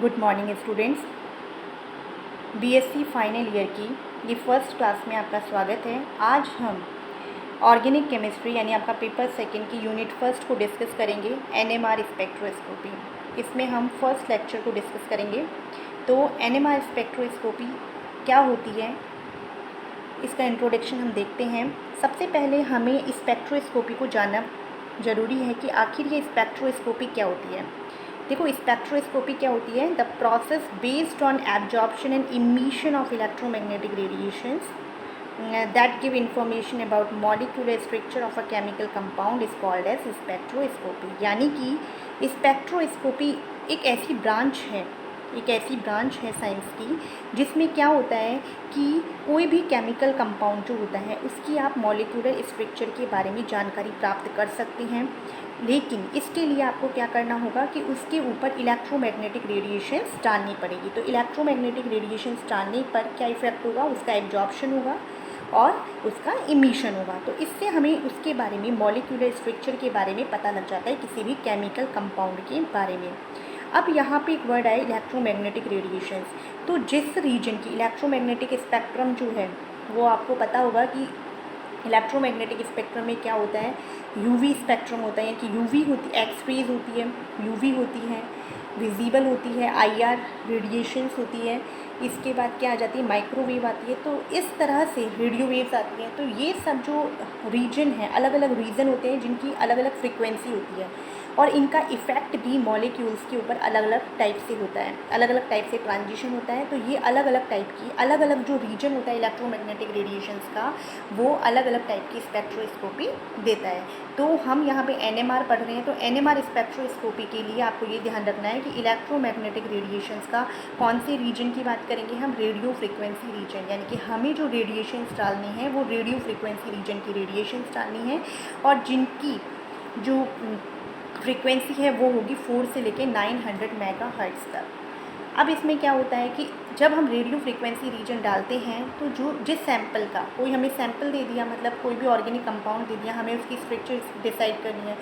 Good morning students. BSc final year की ये first class में आपका स्वागत है। आज हम ऑर्गेनिक केमिस्ट्री यानी आपका पेपर सेकंड की यूनिट फर्स्ट को डिस्कस करेंगे, एनएमआर स्पेक्ट्रोस्कोपी। इसमें हम फर्स्ट लेक्चर को डिस्कस करेंगे। तो एनएमआर स्पेक्ट्रोस्कोपी क्या होती है, इसका इंट्रोडक्शन हम देखते हैं। सबसे पहले हमें स्पेक्ट्रोस्कोपी को जानना ज़रूरी है कि आखिर ये स्पेक्ट्रोस्कोपी क्या होती है। देखो, स्पेक्ट्रोस्कोपी क्या होती है? The process based on absorption and emission of electromagnetic radiations that give information about molecular structure of a chemical compound is called as spectroscopy. यानी कि स्पेक्ट्रोस्कोपी एक ऐसी ब्रांच है साइंस की जिसमें क्या होता है कि कोई भी केमिकल कंपाउंड जो होता है उसकी आप मॉलिक्यूलर स्ट्रक्चर के बारे में जानकारी प्राप्त कर सकते हैं। लेकिन इसके लिए आपको क्या करना होगा कि उसके ऊपर इलेक्ट्रोमैग्नेटिक रेडिएशंस डालनी पड़ेगी। तो इलेक्ट्रोमैग्नेटिक रेडिएशंस डालने पर क्या इफेक्ट होगा? उसका एब्जॉर्प्शन होगा और उसका इमिशन होगा। तो इससे हमें उसके बारे में, मॉलिक्यूलर स्ट्रक्चर के बारे में पता लग जाता है, किसी भी केमिकल कंपाउंड के बारे में। अब यहाँ पे एक वर्ड है इलेक्ट्रोमैग्नेटिक रेडिएशंस। तो जिस रीजन की इलेक्ट्रोमैग्नेटिक स्पेक्ट्रम जो है वो आपको पता होगा कि इलेक्ट्रोमैग्नेटिक स्पेक्ट्रम में क्या होता है, यूवी स्पेक्ट्रम होता है, यानी कि यूवी होती है, एक्स रेज होती है, यूवी होती है, विजिबल होती है, आईआर रेडिएशंस होती है, इसके बाद क्या आ जाती है, माइक्रोवेव आती है। तो इस तरह से रेडियो वेव्स आती हैं। तो ये सब जो रीजन है, अलग अलग रीजन होते हैं जिनकी अलग अलग फ्रिक्वेंसी होती है और इनका इफ़ेक्ट भी मॉलिक्यूल्स के ऊपर अलग अलग टाइप से होता है, अलग अलग टाइप से ट्रांजिशन होता है। तो ये अलग अलग टाइप की, अलग अलग जो रीजन होता है इलेक्ट्रोमैग्नेटिक रेडिएशंस का, वो अलग अलग टाइप की स्पेक्ट्रोस्कोपी देता है। तो हम यहाँ पे एनएमआर पढ़ रहे हैं। तो एनएमआर स्पेक्ट्रोस्कोपी के लिए आपको ये ध्यान रखना है कि इलेक्ट्रोमैग्नेटिक रेडिएशंस का कौन से रीजन की बात करेंगे हम? रेडियो फ्रिक्वेंसी रीजन, यानी कि हमें जो रेडिएशंस डालनी है वो रेडियो फ्रिक्वेंसी रीजन की रेडिएशंस डालनी है और जिनकी जो फ्रीक्वेंसी है वो होगी 4 से लेके 900 मेगाहर्ट्ज़ तक। अब इसमें क्या होता है कि जब हम रेडियो फ्रीक्वेंसी रीजन डालते हैं तो जो जिस सैंपल का, कोई हमें सैंपल दे दिया, मतलब कोई भी ऑर्गेनिक कंपाउंड दे दिया, हमें उसकी स्ट्रक्चर डिसाइड करनी है,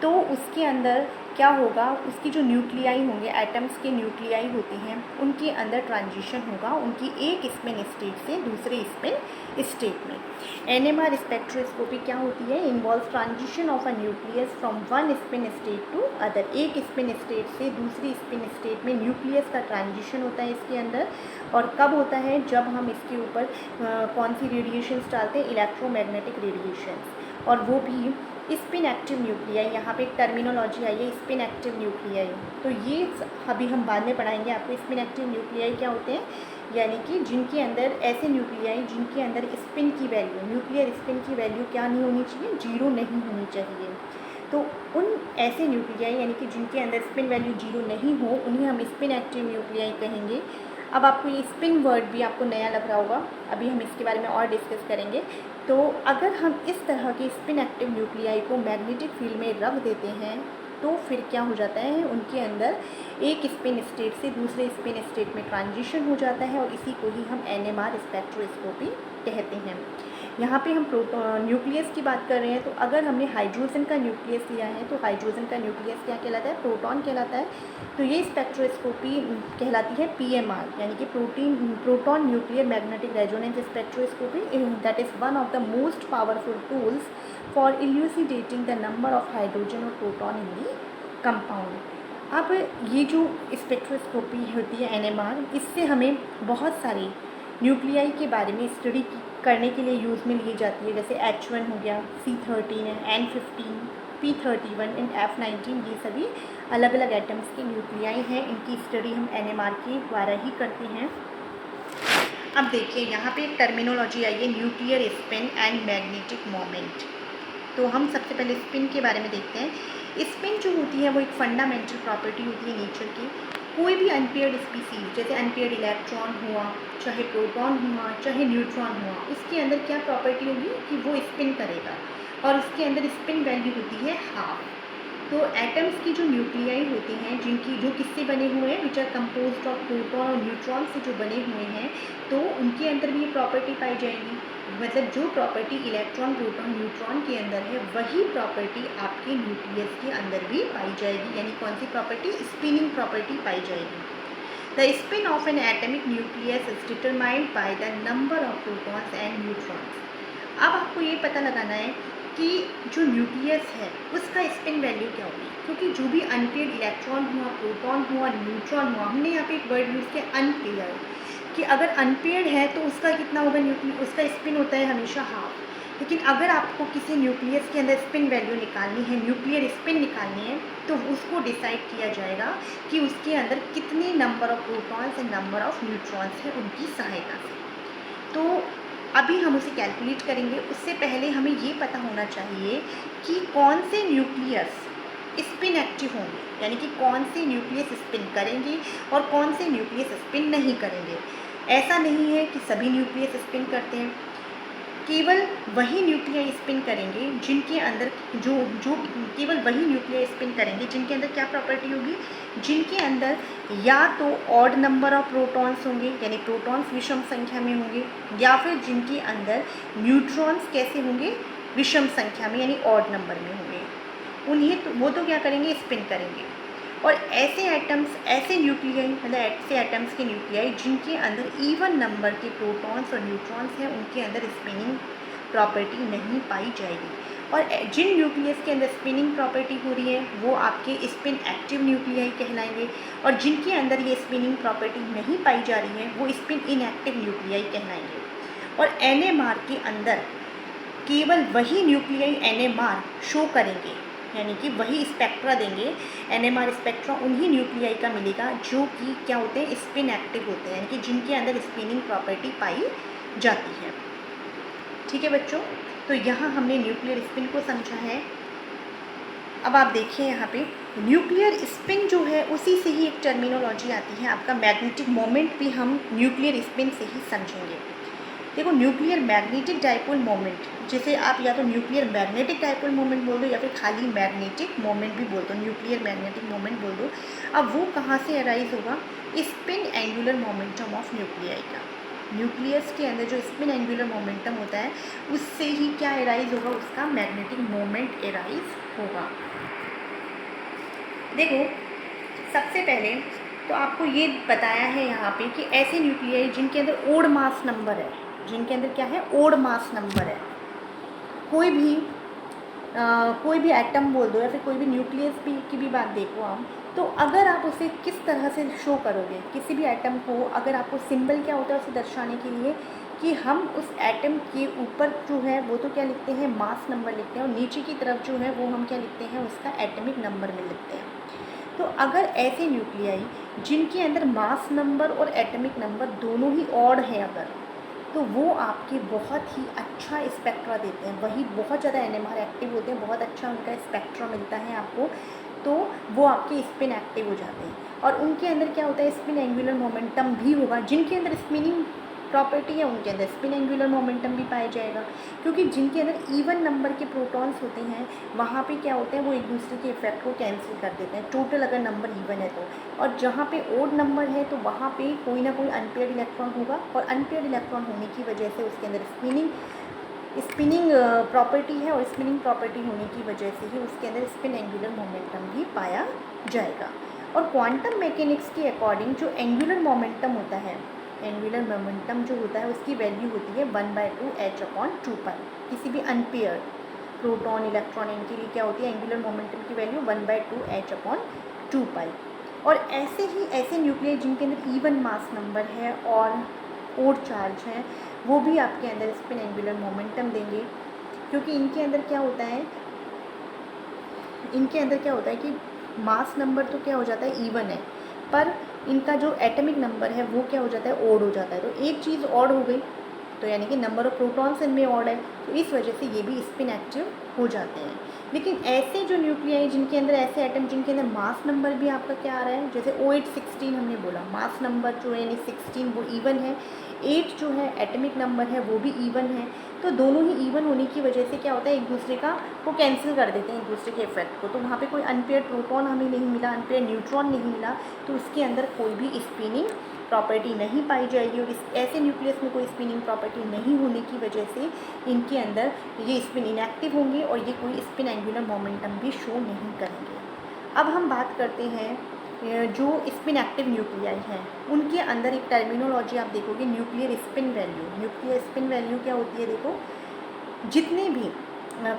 तो उसके अंदर क्या होगा, उसकी जो न्यूक्लियाई होंगे, एटम्स के न्यूक्लियाई होती हैं, उनके अंदर ट्रांजिशन होगा, उनकी एक स्पिन स्टेट से दूसरे स्पिन स्टेट में। एनएमआर स्पेक्ट्रोस्कोपी क्या होती है? Involve transition of a nucleus from one spin state to other. एक स्पिन स्टेट से दूसरी स्पिन स्टेट में न्यूक्लियस का ट्रांजिशन होता है इसके अंदर। और कब होता है? जब हम इसके ऊपर कौन सी रेडिएशंस डालते हैं? Electromagnetic radiations. और वो भी स्पिन एक्टिव न्यूक्लियाई। यहाँ पे एक टर्मिनोलॉजी आई है, स्पिन एक्टिव न्यूक्लियाई। तो ये अभी हम बाद में पढ़ाएंगे आपको। स्पिन एक्टिव न्यूक्लियाई क्या होते हैं? यानी कि जिनके अंदर ऐसे न्यूक्लियाई जिनके अंदर स्पिन की वैल्यू, न्यूक्लियर स्पिन की वैल्यू क्या नहीं होनी चाहिए? 0 नहीं होनी चाहिए। तो उन ऐसे न्यूक्लियाई यानी कि जिनके अंदर स्पिन वैल्यू 0 नहीं हो, उन्हें हम स्पिन एक्टिव न्यूक्लियाई कहेंगे। अब आपको ये स्पिन वर्ड भी आपको नया लग रहा होगा, अभी हम इसके बारे में और डिस्कस करेंगे। तो अगर हम इस तरह के स्पिन एक्टिव न्यूक्लियाई को मैग्नेटिक फील्ड में रख देते हैं तो फिर क्या हो जाता है? उनके अंदर एक स्पिन स्टेट से दूसरे स्पिन स्टेट में ट्रांजिशन हो जाता है और इसी को ही हम एनएमआर स्पेक्ट्रोस्कोपी कहते हैं। यहाँ पे हम न्यूक्लियस की बात कर रहे हैं। तो अगर हमने हाइड्रोजन का न्यूक्लियस लिया है तो हाइड्रोजन का न्यूक्लियस क्या कहलाता है? प्रोटॉन कहलाता है। तो ये स्पेक्ट्रोस्कोपी कहलाती है पीएमआर, यानी कि proton nuclear magnetic resonance spectroscopy. That is one of the most powerful tools for elucidating the number of hydrogen और प्रोटॉन इन दी कंपाउंड। अब ये जो स्पेक्ट्रोस्कोपी होती है एनएमआर, इससे हमें बहुत सारी न्यूक्लियाई के बारे में स्टडी करने के लिए यूज़ में ली जाती है। जैसे H1 हो गया, C13 है, N15, P31 एंड F19, ये सभी अलग अलग एटम्स के न्यूक्लियाई हैं। इनकी स्टडी हम एनएमआर के द्वारा ही करते हैं। अब देखिए, यहाँ पे एक टर्मिनोलॉजी आई है, nuclear spin and magnetic moment. तो हम सबसे पहले स्पिन के बारे में देखते हैं। स्पिन जो होती है वो एक फंडामेंटल प्रॉपर्टी होती है नेचर की। कोई भी अनपेयर्ड स्पीसीज, जैसे अनपेयर्ड इलेक्ट्रॉन हुआ, चाहे प्रोटॉन हुआ, चाहे न्यूट्रॉन हुआ, इसके अंदर क्या प्रॉपर्टी होगी कि वो स्पिन करेगा और उसके अंदर स्पिन वैल्यू होती है हाफ। तो एटम्स की जो न्यूक्लियाई होती हैं, जिनकी जो किससे बने हुए हैं, which are composed of proton और न्यूट्रॉन से जो बने हुए हैं, तो उनके अंदर भी ये प्रॉपर्टी पाई जाएगी। मतलब जो प्रॉपर्टी इलेक्ट्रॉन, प्रोटॉन, न्यूट्रॉन के अंदर है वही प्रॉपर्टी आपके न्यूक्लियस के अंदर भी पाई जाएगी। यानी कौन सी प्रॉपर्टी? स्पिनिंग प्रॉपर्टी पाई जाएगी। The spin of an atomic nucleus is determined by the number of protons and neutrons. अब आपको ये पता लगाना है कि जो न्यूक्लियस है उसका स्पिन वैल्यू क्या होगी, क्योंकि जो भी अनपेयर्ड इलेक्ट्रॉन हुआ, प्रोटॉन हुआ, न्यूट्रॉन हुआ, हमने यहाँ पे एक वर्ड यूज़ किया अनपेयर्ड, कि अगर अनपेयर्ड है तो उसका कितना होगा, उसका स्पिन होता है हमेशा हाफ। लेकिन अगर आपको किसी न्यूक्लियस के अंदर स्पिन वैल्यू निकालनी है, न्यूक्लियर स्पिन निकालनी है, तो उसको डिसाइड किया जाएगा कि उसके अंदर कितने number of protons and number of neutrons हैं उनकी सहायता से। तो अभी हम उसे कैलकुलेट करेंगे। उससे पहले हमें ये पता होना चाहिए कि कौन से न्यूक्लियस स्पिन एक्टिव होंगे, यानी कि कौन से न्यूक्लियस स्पिन करेंगे और कौन से न्यूक्लियस स्पिन नहीं करेंगे। ऐसा नहीं है कि सभी न्यूक्लियस स्पिन करते हैं, केवल वही न्यूक्लियाई स्पिन करेंगे जिनके अंदर केवल वही न्यूक्लियाई स्पिन करेंगे जिनके अंदर क्या प्रॉपर्टी होगी, जिनके अंदर या तो ऑड नंबर ऑफ प्रोटॉन्स होंगे, यानी प्रोटॉन्स विषम संख्या में होंगे, या फिर जिनके अंदर न्यूट्रॉन्स कैसे होंगे, विषम संख्या में, यानी ऑड नंबर में होंगे। वो तो क्या करेंगे, स्पिन करेंगे। और ऐसे एटम्स, ऐसे न्यूक्लियाई, मतलब ऐसे एटम्स के न्यूक्लियाई जिनके अंदर इवन नंबर के प्रोटॉन्स और न्यूट्रॉन्स हैं, उनके अंदर स्पिनिंग प्रॉपर्टी नहीं पाई जाएगी। और जिन न्यूक्लियस के अंदर स्पिनिंग प्रॉपर्टी हो रही है वो आपके स्पिन एक्टिव न्यूक्लियाई कहलाएंगे, और जिनके अंदर ये स्पिनिंग प्रॉपर्टी नहीं पाई जा रही है वो स्पिन इनएक्टिव न्यूक्लियाई कहलाएंगे। और NMR के अंदर केवल वही न्यूक्लियाई NMR शो करेंगे, यानी कि वही स्पेक्ट्रा देंगे, NMR स्पेक्ट्रा उन्हीं न्यूक्लियाई का मिलेगा जो कि क्या होते हैं, स्पिन एक्टिव होते हैं, यानी कि जिनके अंदर स्पिनिंग प्रॉपर्टी पाई जाती है। ठीक है बच्चों, तो यहाँ हमने न्यूक्लियर स्पिन को समझा है। अब आप देखिए यहाँ पे न्यूक्लियर स्पिन जो है उसी से ही एक टर्मिनोलॉजी आती है आपका मैग्नेटिक मोमेंट, भी हम न्यूक्लियर स्पिन से ही समझेंगे। देखो न्यूक्लियर मैग्नेटिक डाइपोल मोमेंट, जैसे आप या तो न्यूक्लियर मैग्नेटिक डाइपोल मोमेंट बोल दो या फिर खाली मैग्नेटिक मोमेंट भी बोल दो, न्यूक्लियर मैग्नेटिक मोमेंट बोल दो। अब वो कहाँ से अराइज होगा, spin angular momentum of nuclei का। न्यूक्लियस के अंदर जो स्पिन एंगुलर मोमेंटम होता है उससे ही क्या अराइज होगा, उसका मैग्नेटिक मोमेंट अराइज होगा। देखो सबसे पहले तो आपको ये बताया है यहाँ पे कि ऐसे न्यूक्लियाई जिनके अंदर ओड मास नंबर है, जिनके अंदर क्या है, ओड मास नंबर है। कोई भी एटम बोल दो या फिर कोई भी न्यूक्लियस की भी बात देखो आप, तो अगर आप उसे किस तरह से शो करोगे, किसी भी एटम को अगर आपको सिंबल क्या होता है उसे दर्शाने के लिए कि हम उस एटम के ऊपर जो है वो तो क्या लिखते हैं, मास नंबर लिखते हैं, और नीचे की तरफ जो है वो हम क्या लिखते हैं, उसका एटमिक नंबर में लिखते हैं। तो अगर ऐसे न्यूक्लियाई जिनके अंदर मास नंबर और एटमिक नंबर दोनों ही ऑड है अगर, तो वो आपके बहुत ही अच्छा स्पेक्ट्रा देते हैं, वही बहुत ज़्यादा NMR एक्टिव होते हैं, बहुत अच्छा उनका स्पेक्ट्रा मिलता है आपको, तो वो आपके स्पिन एक्टिव हो जाते हैं। और उनके अंदर क्या होता है, स्पिन एंगुलर मोमेंटम भी होगा। जिनके अंदर स्पिनिंग प्रॉपर्टी है उनके अंदर स्पिन एंगुलर मोमेंटम भी पाया जाएगा, क्योंकि जिनके अंदर इवन नंबर के प्रोटॉन्स होते हैं वहाँ पे क्या होते हैं, वो एक दूसरे के इफेक्ट को कैंसिल कर देते हैं, टोटल अगर नंबर इवन है तो। और जहाँ पे ओड नंबर है तो वहाँ पे कोई ना कोई अनपेयर्ड इलेक्ट्रॉन होगा, और अनपेयर्ड इलेक्ट्रॉन होने की वजह से उसके अंदर स्पिनिंग प्रॉपर्टी है, और स्पिनिंग प्रॉपर्टी होने की वजह से ही उसके अंदर स्पिन एंगुलर मोमेंटम भी पाया जाएगा। और क्वांटम मैकेनिक्स के अकॉर्डिंग जो एंगुलर मोमेंटम होता है, एंगुलर मोमेंटम जो होता है उसकी वैल्यू होती है 1/2 h/2π। किसी भी अनपेयर्ड प्रोटॉन इलेक्ट्रॉन इनके लिए क्या होती है, एंगुलर मोमेंटम की वैल्यू 1/2 h/2π। और ऐसे न्यूक्लियाई जिनके अंदर इवन मास नंबर है और ओड चार्ज है, वो भी आपके अंदर स्पिन एंगुलर मोमेंटम देंगे, क्योंकि इनके अंदर क्या होता है, कि मास नंबर तो क्या हो जाता है, इवन है, पर इनका जो एटमिक नंबर है वो क्या हो जाता है, ऑड हो जाता है। तो एक चीज़ ऑड हो गई तो यानी कि नंबर ऑफ प्रोटॉन्स इनमें ऑड है, तो इस वजह से ये भी स्पिन एक्टिव हो जाते हैं। लेकिन ऐसे जो न्यूक्लियाई जिनके अंदर, ऐसे एटम जिनके अंदर मास नंबर भी आपका क्या आ रहा है, जैसे OH 16 हमने बोला, मास नंबर जो है यानी 16 वो इवन है, 8 जो है एटमिक नंबर है वो भी इवन है, तो दोनों ही इवन होने की वजह से क्या होता है, एक दूसरे का वो कैंसिल कर देते हैं, एक दूसरे के इफेक्ट को। तो वहाँ पे कोई अनपेयर्ड प्रोटॉन हमें नहीं मिला, अनपेयर्ड न्यूट्रॉन नहीं मिला, तो उसके अंदर कोई भी स्पिनिंग प्रॉपर्टी नहीं पाई जाएगी। और ऐसे न्यूक्लियस में कोई स्पिनिंग प्रॉपर्टी नहीं होने की वजह से इनके अंदर ये स्पिन इनएक्टिव होंगे और ये कोई स्पिन एंगुलर मोमेंटम भी शो नहीं करेंगे। अब हम बात करते हैं जो स्पिन एक्टिव न्यूक्लियाई हैं उनके अंदर एक टर्मिनोलॉजी आप देखोगे, nuclear spin value. Nuclear spin value क्या होती है? देखो, जितने भी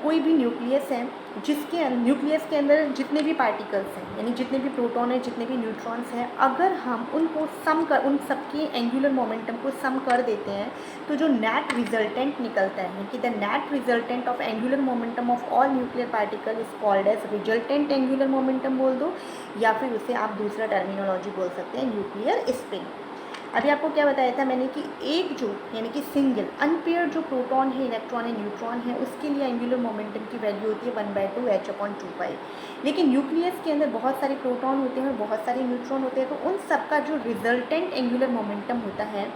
कोई भी न्यूक्लियस है, जिसके न्यूक्लियस के अंदर जितने भी पार्टिकल्स हैं, यानी जितने भी प्रोटॉन हैं, जितने भी न्यूट्रॉन्स हैं, अगर हम उनको सम कर, उन सबके एंगुलर मोमेंटम को सम कर देते हैं, तो जो नेट रिजल्टेंट निकलता है कि the net resultant of angular momentum of all nuclear particle is called as resultant angular momentum बोल दो, या फिर उसे आप दूसरा टर्मिनोलॉजी बोल सकते हैं न्यूक्लियर स्पिन। अभी आपको क्या बताया था मैंने कि एक जो यानी कि सिंगल अनपेयर जो प्रोटॉन है, इलेक्ट्रॉन है, न्यूट्रॉन है, उसके लिए एंगुलर मोमेंटम की वैल्यू होती है 1/2 h/2π। लेकिन न्यूक्लियस के अंदर बहुत सारे प्रोटॉन होते हैं और बहुत सारे न्यूट्रॉन होते हैं, तो उन सब का जो रिजल्टेंट एंगुलर मोमेंटम होता है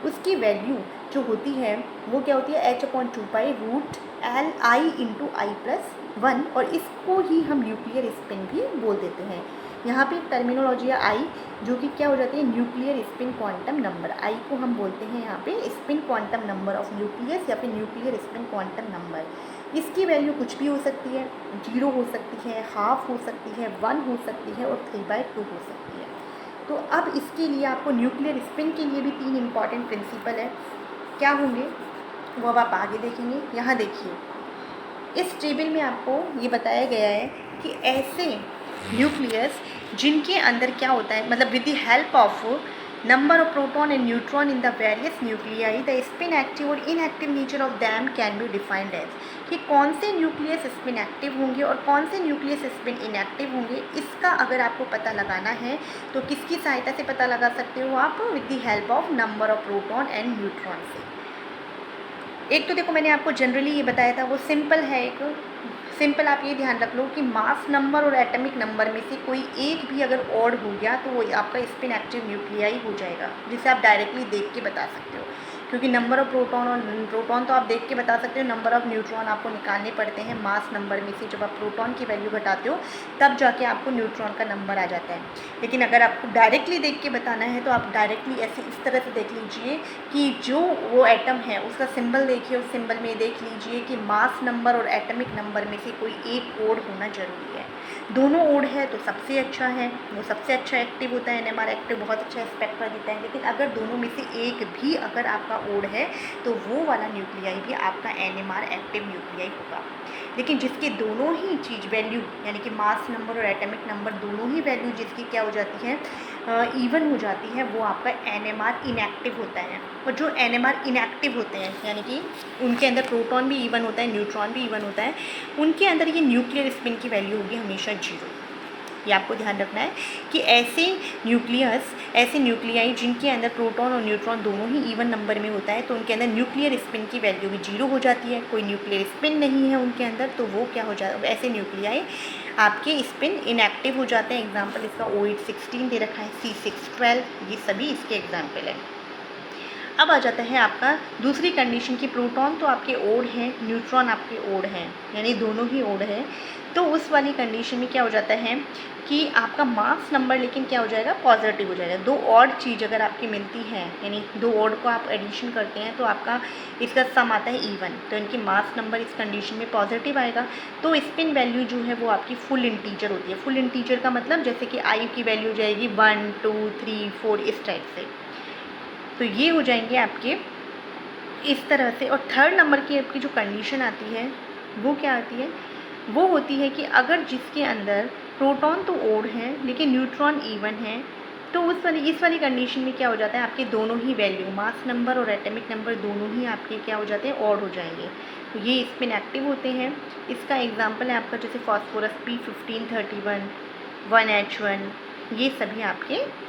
उसकी वैल्यू जो होती है वो क्या होती है? h/2π√Li/i+1, और इसको ही हम न्यूक्लियर स्पिन भी बोल देते हैं। यहाँ पे एक टर्मिनोलॉजी है आई, जो कि क्या हो जाती है? Nuclear spin quantum number. I को हम बोलते हैं यहाँ पे spin quantum number of nucleus, या फिर न्यूक्लियर स्पिन क्वांटम नंबर। इसकी वैल्यू कुछ भी हो सकती है, 0 हो सकती है, हाफ हो सकती है, 1 हो सकती है, और 3/2 हो सकती है। तो अब इसके लिए आपको न्यूक्लियर स्पिन के लिए भी 3 इंपॉर्टेंट प्रिंसिपल है, क्या होंगे वो अब आप आगे देखेंगे। यहाँ देखिए, इस टेबल में आपको ये बताया गया है कि ऐसे न्यूक्लियस जिनके अंदर क्या होता है, मतलब with the help of number of proton and neutron in the various nuclei, the spin active और inactive nature of them can be defined as, कि कौन से न्यूक्लियस स्पिन एक्टिव होंगे और कौन से न्यूक्लियस स्पिन इनएक्टिव होंगे। इसका अगर आपको पता लगाना है तो किसकी सहायता से पता लगा सकते हो आप? With the help of number of proton and neutron से। एक तो देखो, मैंने आपको जनरली ये बताया था, वो सिंपल है। एक सिंपल आप ये ध्यान रख लो कि मास नंबर और एटॉमिक नंबर में से कोई एक भी अगर ऑड हो गया तो वो आपका स्पिन एक्टिव न्यूक्लियाई हो जाएगा, जिसे आप डायरेक्टली देख के बता सकते हो। क्योंकि नंबर ऑफ प्रोटॉन तो आप देख के बता सकते हो, नंबर ऑफ न्यूट्रॉन आपको निकालने पड़ते हैं मास नंबर में से। जब आप प्रोटॉन की वैल्यू घटाते हो तब जाके आपको न्यूट्रॉन का नंबर आ जाता है। लेकिन अगर आपको डायरेक्टली देख के बताना है तो आप डायरेक्टली ऐसे इस तरह से देख लीजिए कि जो वो एटम है उसका सिंबल देखिए, उस सिंबल में देख लीजिए कि मास नंबर और एटॉमिक नंबर में से कोई एक ओड होना जरूरी है। दोनों ओड है तो सबसे अच्छा है, वो सबसे अच्छा एक्टिव होता है, NMR एक्टिव बहुत अच्छा स्पेक्ट्रा देता है। लेकिन अगर दोनों में से एक भी अगर आपका ओड है तो वो वाला न्यूक्लियाई भी आपका NMR एक्टिव न्यूक्लियाई होगा। लेकिन जिसके दोनों ही चीज़ वैल्यू, यानी कि मास नंबर और एटॉमिक नंबर दोनों ही वैल्यू जिसकी क्या हो जाती है, इवन हो जाती है, वो आपका NMR इनएक्टिव होता है। और जो NMR इनएक्टिव होते हैं, यानी कि उनके अंदर प्रोटॉन भी इवन होता है, न्यूट्रॉन भी इवन होता है, उनके अंदर ये न्यूक्लियर स्पिन की वैल्यू होगी हमेशा 0। ये आपको ध्यान रखना है कि ऐसे न्यूक्लियाई जिनके अंदर प्रोटॉन और न्यूट्रॉन दोनों ही इवन नंबर में होता है, तो उनके अंदर न्यूक्लियर स्पिन की वैल्यू भी 0 हो जाती है। कोई न्यूक्लियर स्पिन नहीं है उनके अंदर, तो वो क्या हो जाता है, ऐसे न्यूक्लियाई आपके स्पिन इनएक्टिव हो जाते हैं। एग्जाम्पल इसका OH16 दे रखा है, C612, ये सभी इसके एग्जाम्पल है। अब आ जाता है आपका दूसरी कंडीशन की प्रोटॉन तो आपके ओड हैं, न्यूट्रॉन आपके ओड हैं, यानी दोनों ही ओड हैं। तो उस वाली कंडीशन में क्या हो जाता है कि आपका मास नंबर लेकिन क्या हो जाएगा, पॉजिटिव हो जाएगा। दो ऑड चीज़ अगर आपकी मिलती है, यानी दो ऑड को आप एडिशन करते हैं तो आपका इसका सम आता है इवन, तो इनकी मास नंबर इस कंडीशन में पॉजिटिव आएगा। तो स्पिन वैल्यू जो है वो आपकी फुल इंटीजर होती है। फुल इंटीजर का मतलब जैसे कि आई की वैल्यू जाएगी 1 2 3 4 इस टाइप से, तो ये हो जाएंगे आपके इस तरह से। और थर्ड नंबर की आपकी जो कंडीशन आती है वो क्या आती है, वो होती है कि अगर जिसके अंदर प्रोटॉन तो ओड हैं लेकिन न्यूट्रॉन इवन है, तो इस वाली कंडीशन में क्या हो जाता है, आपके दोनों ही वैल्यू मास नंबर और एटॉमिक नंबर दोनों ही आपके क्या हो जाते हैं, ऑड हो जाएंगे। तो ये स्पिन एक्टिव होते हैं। इसका एग्जांपल है आपका जैसे फॉस्फोरस P1531, 1H1, ये सभी आपके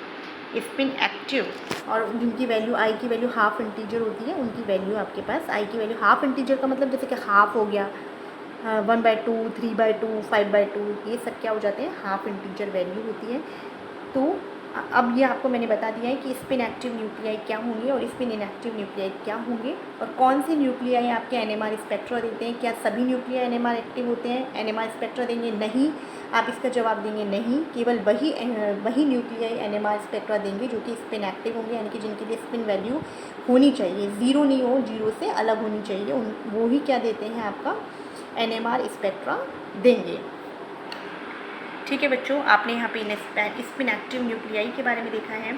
स्पिन एक्टिव, और जिनकी वैल्यू आई की वैल्यू हाफ इंटीजर होती है, उनकी वैल्यू आपके पास आई की वैल्यू हाफ इंटीजर का मतलब जैसे कि हाफ हो गया, 1/2, 3/2, 5/2, ये सब क्या हो जाते हैं, हाफ इंटीजर वैल्यू होती है। तो अब ये आपको मैंने बता दिया है कि स्पिन एक्टिव न्यूक्लियाई क्या होंगे और स्पिन इनएक्टिव न्यूक्लियाई क्या होंगे, और कौन से न्यूक्लियाई आपके NMR स्पेक्ट्रा देते हैं। क्या सभी न्यूक्लियाई NMR एक्टिव होते हैं, NMR स्पेक्ट्रा देंगे? नहीं, आप इसका जवाब देंगे नहीं, केवल वही न्यूक्लियाई NMR स्पेक्ट्रा देंगे जो कि स्पिन एक्टिव होंगे, यानी कि जिनके लिए स्पिन वैल्यू होनी चाहिए, 0 नहीं हो, 0 से अलग होनी चाहिए, वो ही क्या देते हैं, आपका NMR स्पेक्ट्रा देंगे। ठीक है बच्चों, आपने यहाँ पे स्पिन एक्टिव न्यूक्लियाई के बारे में देखा है।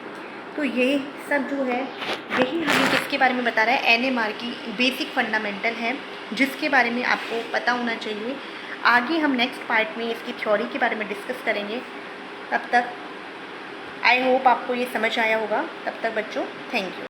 तो ये सब जो है यही हमें किसके बारे में बता रहा है, NMR की बेसिक फंडामेंटल है, जिसके बारे में आपको पता होना चाहिए। आगे हम नेक्स्ट पार्ट में इसकी थ्योरी के बारे में डिस्कस करेंगे। तब तक आई होप आपको ये समझ आया होगा। तब तक बच्चों थैंक यू।